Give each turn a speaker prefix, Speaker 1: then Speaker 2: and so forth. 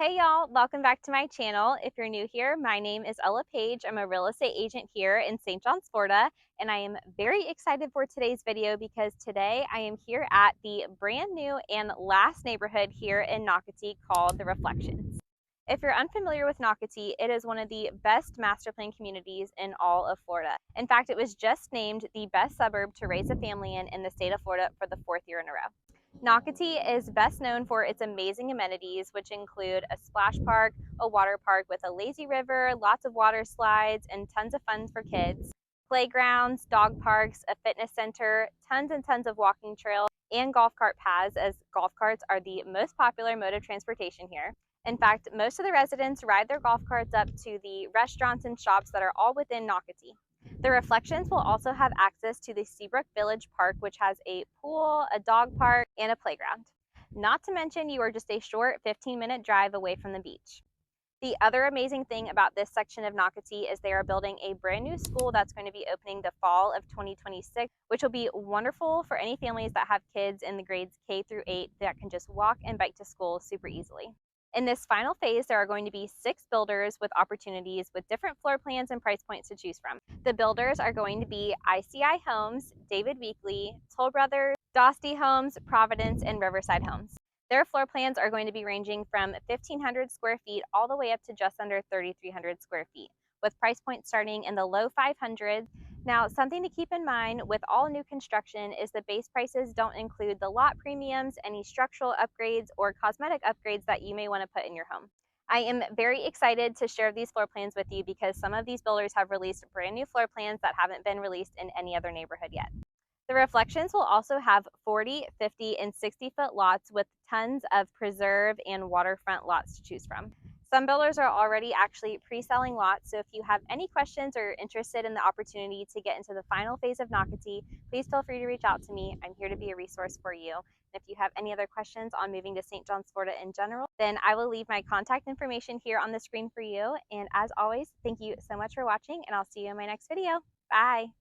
Speaker 1: Hey y'all, welcome back to my channel. If you're new here, my name is Ella Paige. I'm a real estate agent here in St. Johns, Florida, and I am very excited for today's video because today I am here at the brand new and last neighborhood here in Nocatee called The Reflections. If you're unfamiliar with Nocatee, it is one of the best master plan communities in all of Florida. In fact, it was just named the best suburb to raise a family in the state of Florida for the 4th year in a row. Nocatee is best known for its amazing amenities, which include a splash park, a water park with a lazy river, lots of water slides, and tons of fun for kids, playgrounds, dog parks, a fitness center, tons and tons of walking trails, and golf cart paths, as golf carts are the most popular mode of transportation here. In fact, most of the residents ride their golf carts up to the restaurants and shops that are all within Nocatee. The Reflections will also have access to the Seabrook Village Park, which has a pool, a dog park, and a playground. Not to mention, you are just a short 15-minute drive away from the beach. The other amazing thing about this section of Nocatee is they are building a brand new school that's going to be opening the fall of 2026, which will be wonderful for any families that have kids in the grades K through 8 that can just walk and bike to school super easily. In this final phase, there are going to be 6 builders with opportunities with different floor plans and price points to choose from. The builders are going to be ICI Homes, David Weekley, Toll Brothers, Dosty Homes, Providence, and Riverside Homes. Their floor plans are going to be ranging from 1,500 square feet all the way up to just under 3,300 square feet, with price points starting in the low 500s. Now, something to keep in mind with all new construction is the base prices don't include the lot premiums, any structural upgrades, or cosmetic upgrades that you may want to put in your home. I am very excited to share these floor plans with you because some of these builders have released brand new floor plans that haven't been released in any other neighborhood yet. The Reflections will also have 40, 50, and 60-foot lots with tons of preserve and waterfront lots to choose from. Some builders are already actually pre-selling lots, so if you have any questions or interested in the opportunity to get into the final phase of Nocatee, please feel free to reach out to me. I'm here to be a resource for you. And if you have any other questions on moving to St. Johns, Florida in general, then I will leave my contact information here on the screen for you. And as always, thank you so much for watching, and I'll see you in my next video. Bye!